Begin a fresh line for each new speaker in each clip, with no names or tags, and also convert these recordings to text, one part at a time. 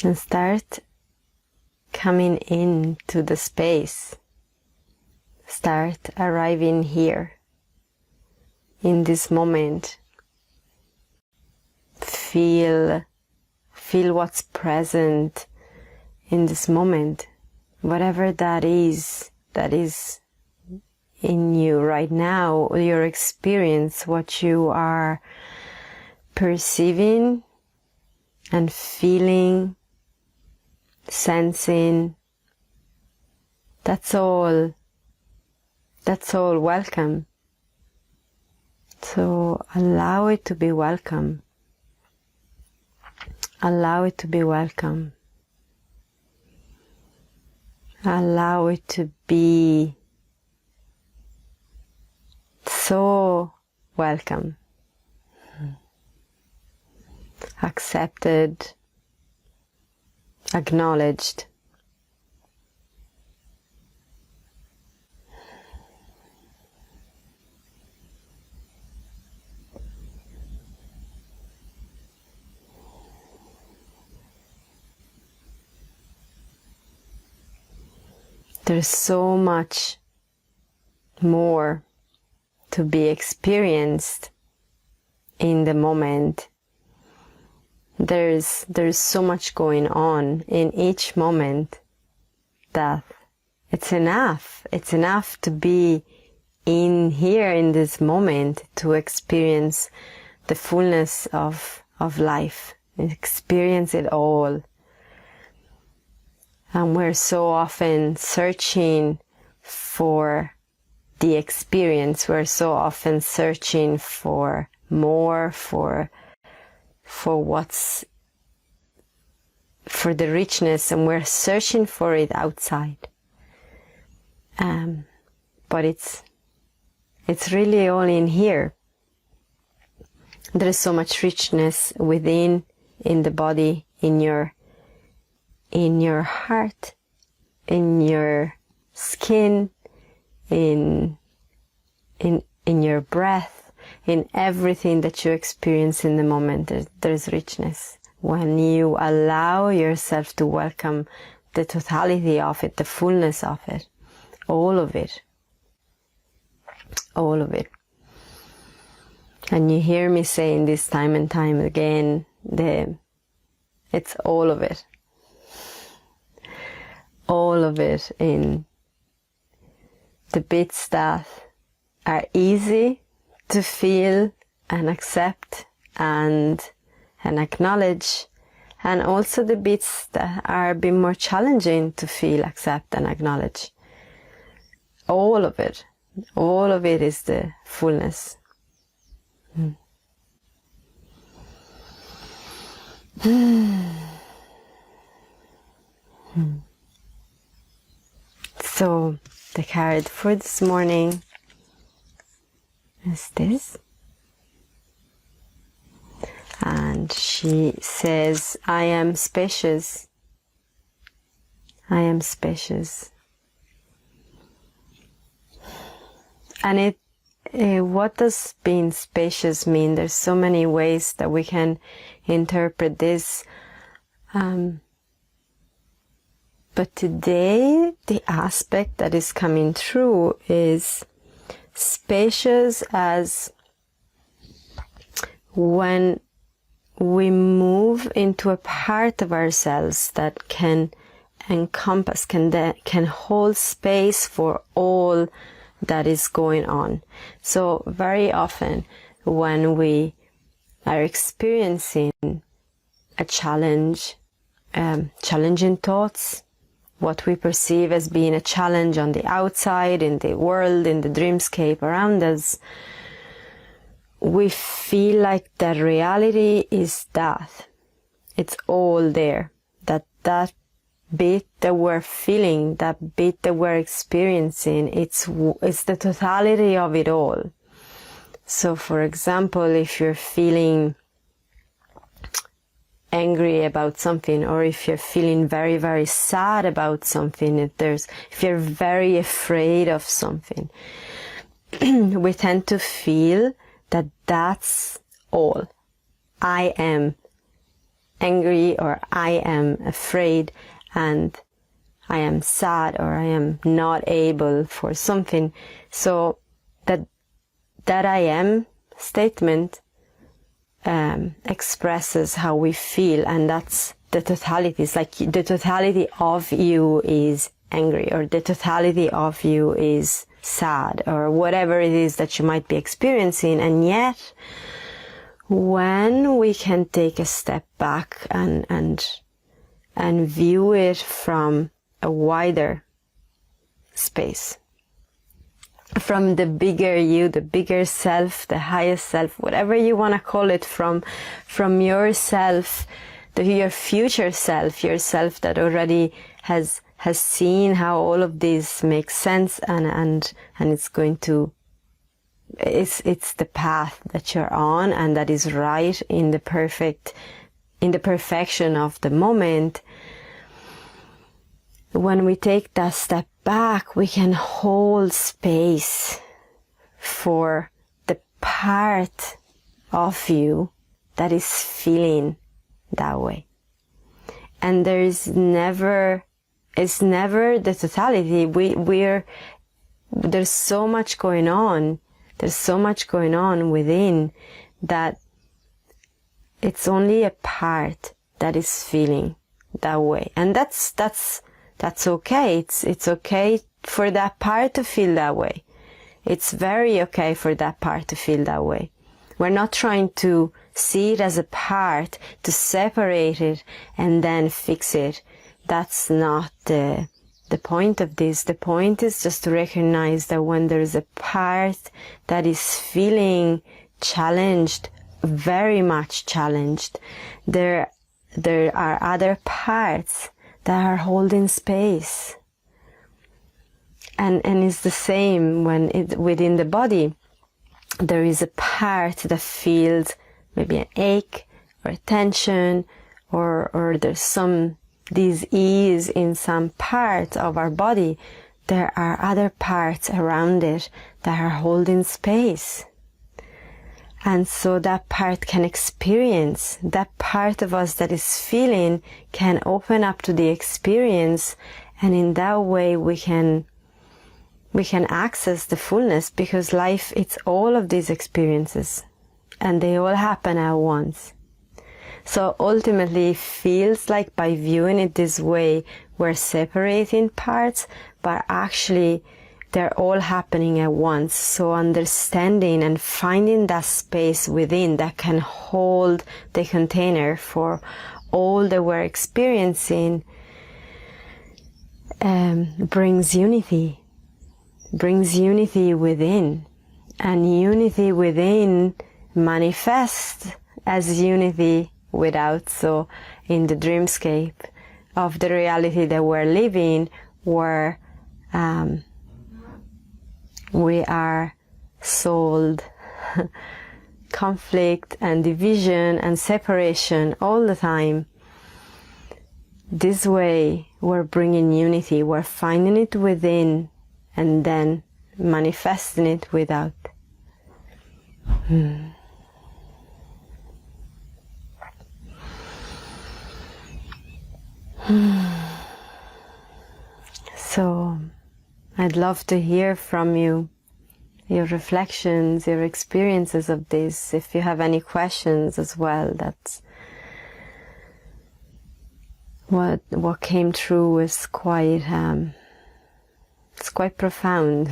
And start coming into the space. Start arriving here, in this moment. Feel what's present in this moment, whatever that is in you right now, your experience, what you are perceiving and feeling, sensing. That's all welcome. So allow it to be welcome. Allow it to be welcome. Allow it to be so welcome. Accepted, acknowledged. There's so much more to be experienced in the moment. There's so much going on in each moment that it's enough. It's enough to be in here in this moment to experience the fullness of life, experience it all. And we're so often searching for the experience. We're so often searching for more, for the richness, and we're searching for it outside. But it's really all in here. There is so much richness within, in the body, in your heart, in your skin, in your breath, in everything that you experience in the moment. There's richness. When you allow yourself to welcome the totality of it, the fullness of it, all of it. All of it. And you hear me saying this time and time again, it's all of it. All of it, in the bits that are easy to feel and accept and acknowledge, and also the bits that are a bit more challenging to feel, accept and acknowledge. All of it is the fullness. So the card for this morning is this. And she says, I am spacious. I am spacious. And what does being spacious mean? There's so many ways that we can interpret this. But today, the aspect that is coming through is spacious as when we move into a part of ourselves that can encompass, can hold space for all that is going on. So very often when we are experiencing a challenge, challenging thoughts, what we perceive as being a challenge on the outside, in the world, in the dreamscape around us, we feel like the reality is that. It's all there. That bit that we're feeling, that bit that we're experiencing, it's the totality of it all. So for example, if you're feeling angry about something, or if you're feeling very, very sad about something, if you're very afraid of something, we tend to feel that that's all. I am angry, or I am afraid, and I am sad, or I am not able for something. So that I am statement expresses how we feel, and that's the totality. It's like the totality of you is angry, or the totality of you is sad, or whatever it is that you might be experiencing. And yet, when we can take a step back and view it from a wider space, from the bigger you, the bigger self, the highest self, whatever you want to call it, from yourself, your future self, yourself that already has seen how all of this makes sense, and it's going to, it's the path that you're on, and that is right in the perfection of the moment. When we take that step back, we can hold space for the part of you that is feeling that way. And it's never the totality. There's so much going on. There's so much going on within that it's only a part that is feeling that way. And that's okay. It's okay for that part to feel that way. It's very okay for that part to feel that way. We're not trying to see it as a part, to separate it and then fix it. That's not the point of this. The point is just to recognize that when there's a part that is feeling challenged, very much challenged, there are other parts that are holding space. And it's the same when within the body. There is a part that feels maybe an ache or a tension, or there's some dis-ease in some parts of our body. There are other parts around it that are holding space. And so that part can experience, that part of us that is feeling can open up to the experience, and in that way we can access the fullness, because life, it's all of these experiences and they all happen at once. So ultimately it feels like by viewing it this way we're separating parts, but actually they're all happening at once. So understanding and finding that space within that can hold the container for all that we're experiencing brings unity within. And unity within manifests as unity without. So in the dreamscape of the reality that we're living, where we are sold conflict and division and separation all the time, this way we're bringing unity, we're finding it within and then manifesting it without. So I'd love to hear from you, your reflections, your experiences of this. If you have any questions as well, that's what came through was quite it's quite profound.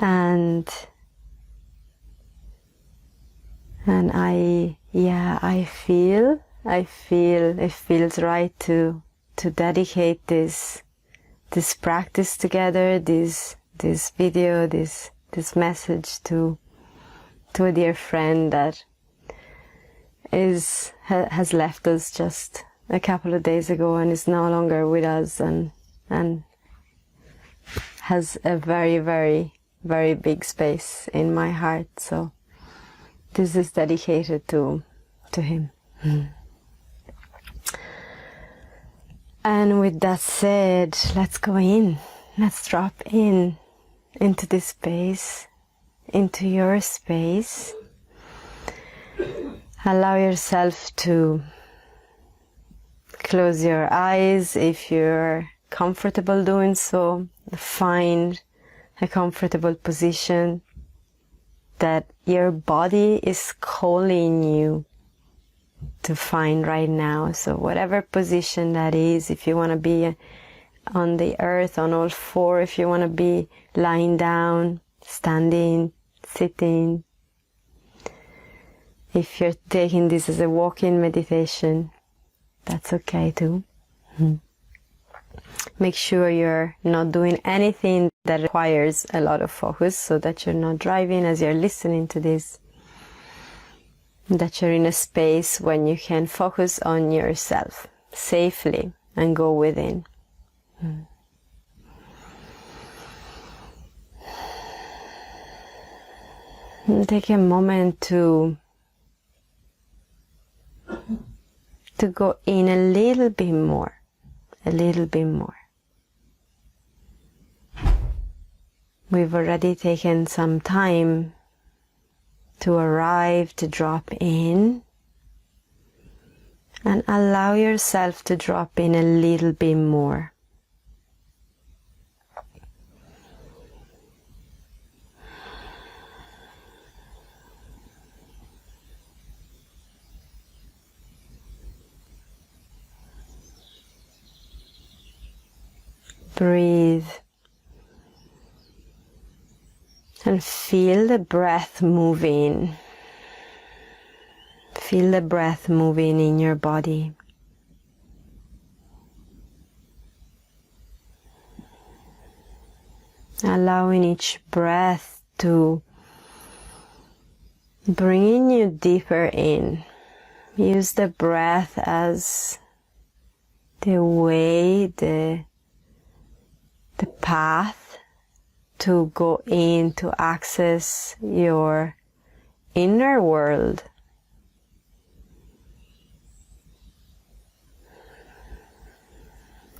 and I feel it feels right to dedicate this practice together, this video, this message to a dear friend that has left us just a couple of days ago and is no longer with us, and has a very, very, very big space in my heart. So this is dedicated to him. And with that said, let's go in. Let's drop into this space, into your space. Allow yourself to close your eyes if you're comfortable doing so. Find a comfortable position that your body is calling you to find right now. So whatever position that is, if you want to be on the earth on all four, if you want to be lying down, standing, sitting, if you're taking this as a walk-in meditation, that's okay too. Make sure you're not doing anything that requires a lot of focus, so that you're not driving as you're listening to this, that you're in a space when you can focus on yourself safely and go within. And take a moment to go in a little bit more, a little bit more. We've already taken some time to arrive, to drop in, and allow yourself to drop in a little bit more. Breathe and feel the breath moving. Feel the breath moving in your body. Allowing each breath to bring you deeper in. Use the breath as the way, the path to go in, to access your inner world.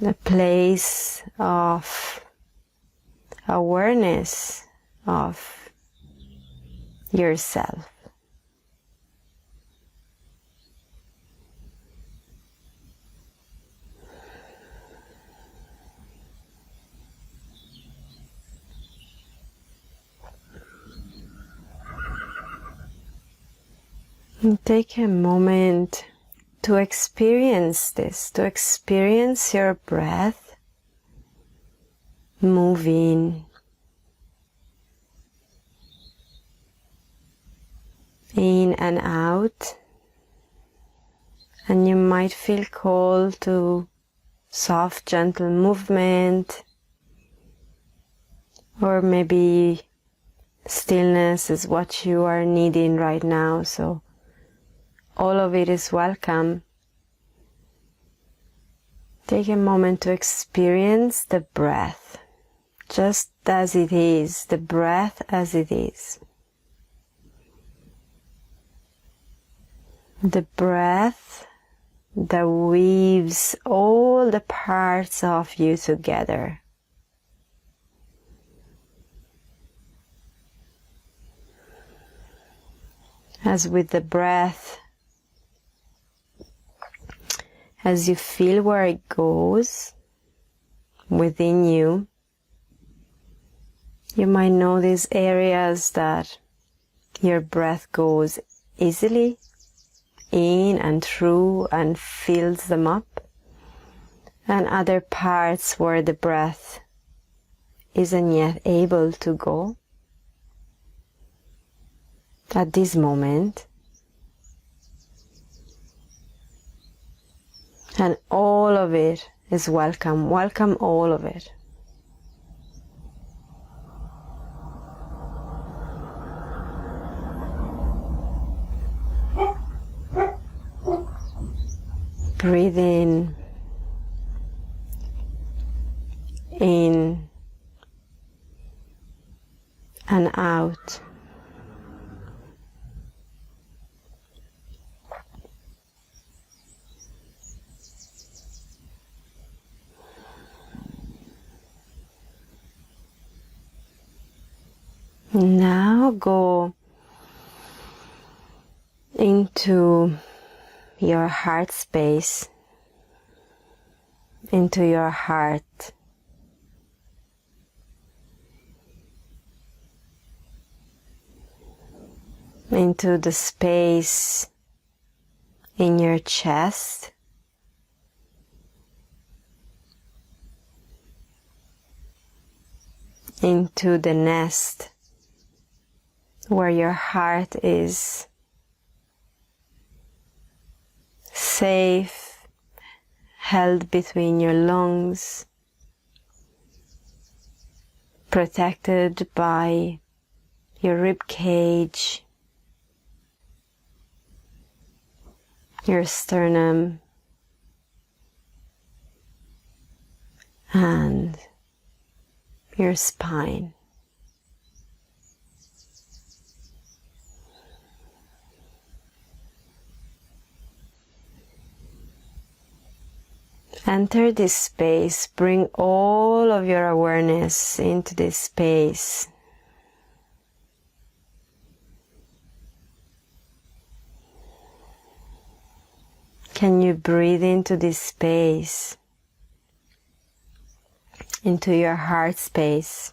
The place of awareness of yourself. And take a moment to experience this, to experience your breath moving in and out. And you might feel called to soft, gentle movement, or maybe stillness is what you are needing right now. So all of it is welcome. Take a moment to experience the breath, just as it is, the breath as it is. The breath that weaves all the parts of you together. As with the breath, as you feel where it goes within you, you might notice areas that your breath goes easily in and through and fills them up, and other parts where the breath isn't yet able to go at this moment. And all of it is welcome. Welcome all of it. Breathe in and out. Now go into your heart space, into your heart. Into the space in your chest. Into the nest where your heart is safe, held between your lungs, protected by your rib cage, your sternum, and your spine. Enter this space, bring all of your awareness into this space. Can you breathe into this space, into your heart space?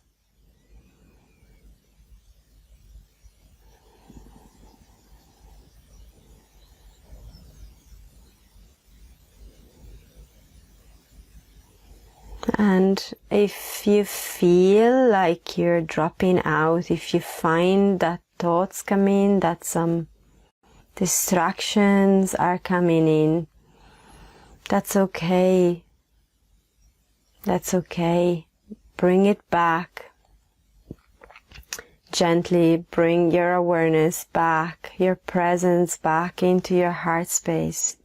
And if you feel like you're dropping out, if you find that thoughts come in, that some distractions are coming in, that's okay. That's okay. Bring it back. Gently bring your awareness back, your presence back into your heart space.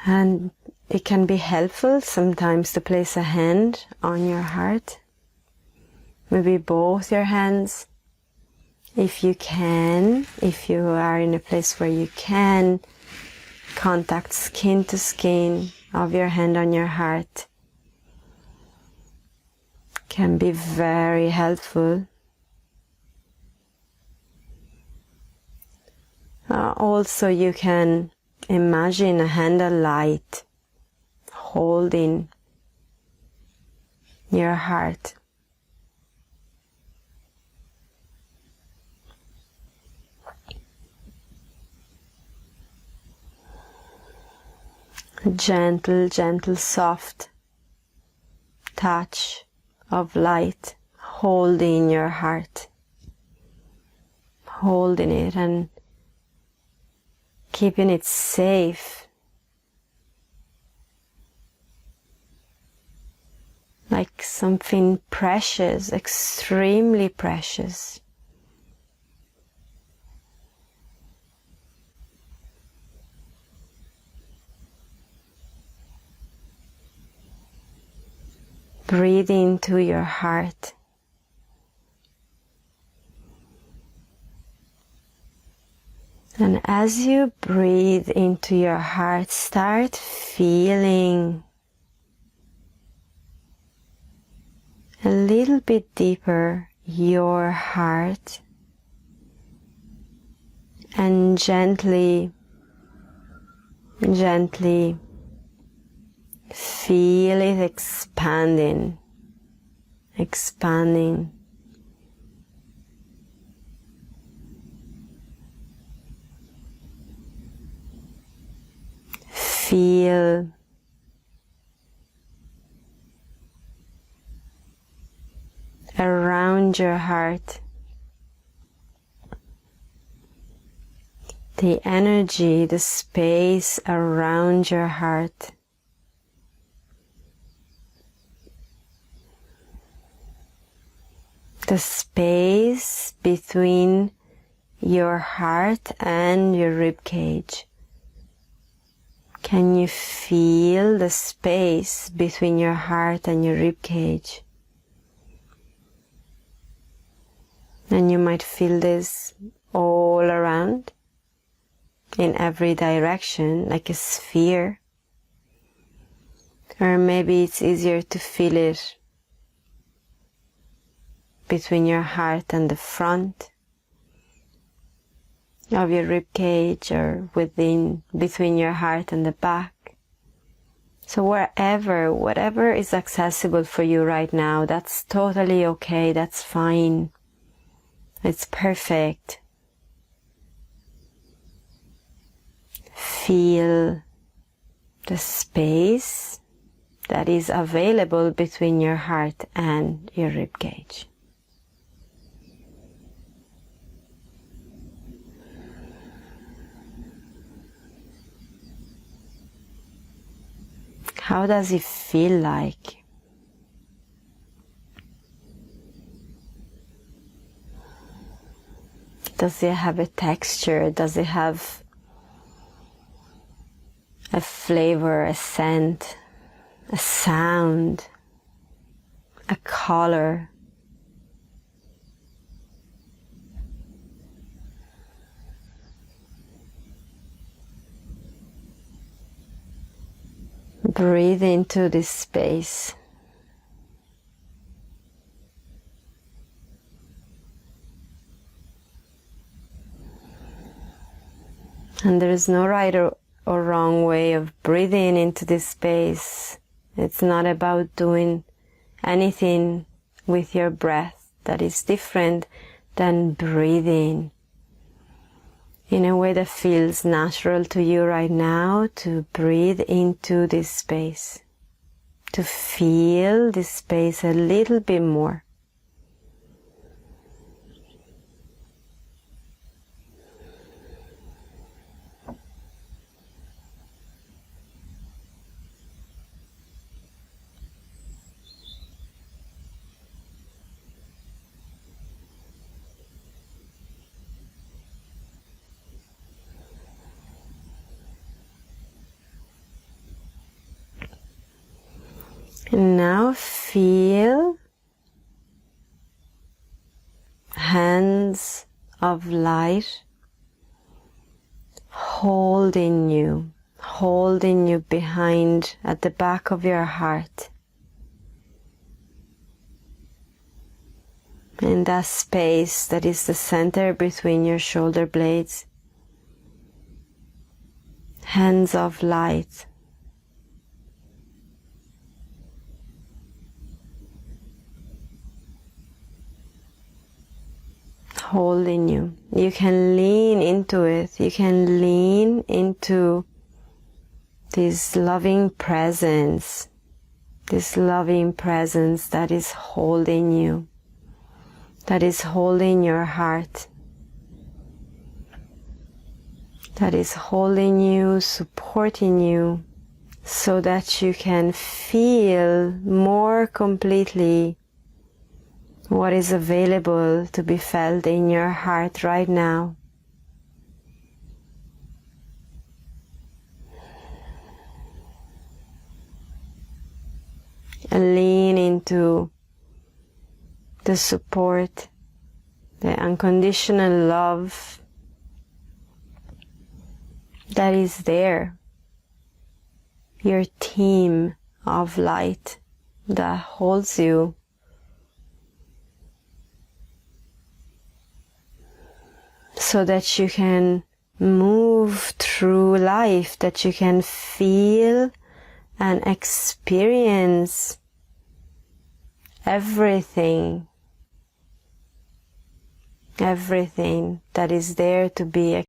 And it can be helpful sometimes to place a hand on your heart. Maybe both your hands. If you can, if you are in a place where you can, contact skin to skin of your hand on your heart. Can be very helpful. Also, you can imagine a hand of light holding your heart. A gentle, soft touch of light holding your heart, holding it and keeping it safe, like something precious, extremely precious. Breathe into your heart. And as you breathe into your heart, start feeling a little bit deeper your heart, and gently feel it expanding. Feel around your heart the energy, the space around your heart. The space between your heart and your rib cage. Can you feel the space between your heart and your rib cage? And you might feel this all around, in every direction, like a sphere. Or maybe it's easier to feel it between your heart and the front, of your rib cage or between your heart and the back. So whatever is accessible for you right now, that's totally okay, that's fine. It's perfect. Feel the space that is available between your heart and your rib cage. How does it feel like? Does it have a texture? Does it have a flavor, a scent, a sound, a color? Breathe into this space. And there is no right or wrong way of breathing into this space. It's not about doing anything with your breath that is different than breathing in a way that feels natural to you right now, to breathe into this space, to feel this space a little bit more. And now feel hands of light holding you behind at the back of your heart. In that space that is the center between your shoulder blades. Hands of light. Holding you. You can lean into it. You can lean into this loving presence. This loving presence that is holding you. That is holding your heart. That is holding you, supporting you, so that you can feel more completely what is available to be felt in your heart right now. And lean into the support, the unconditional love that is there. Your team of light that holds you. So that you can move through life, that you can feel and experience everything that is there to be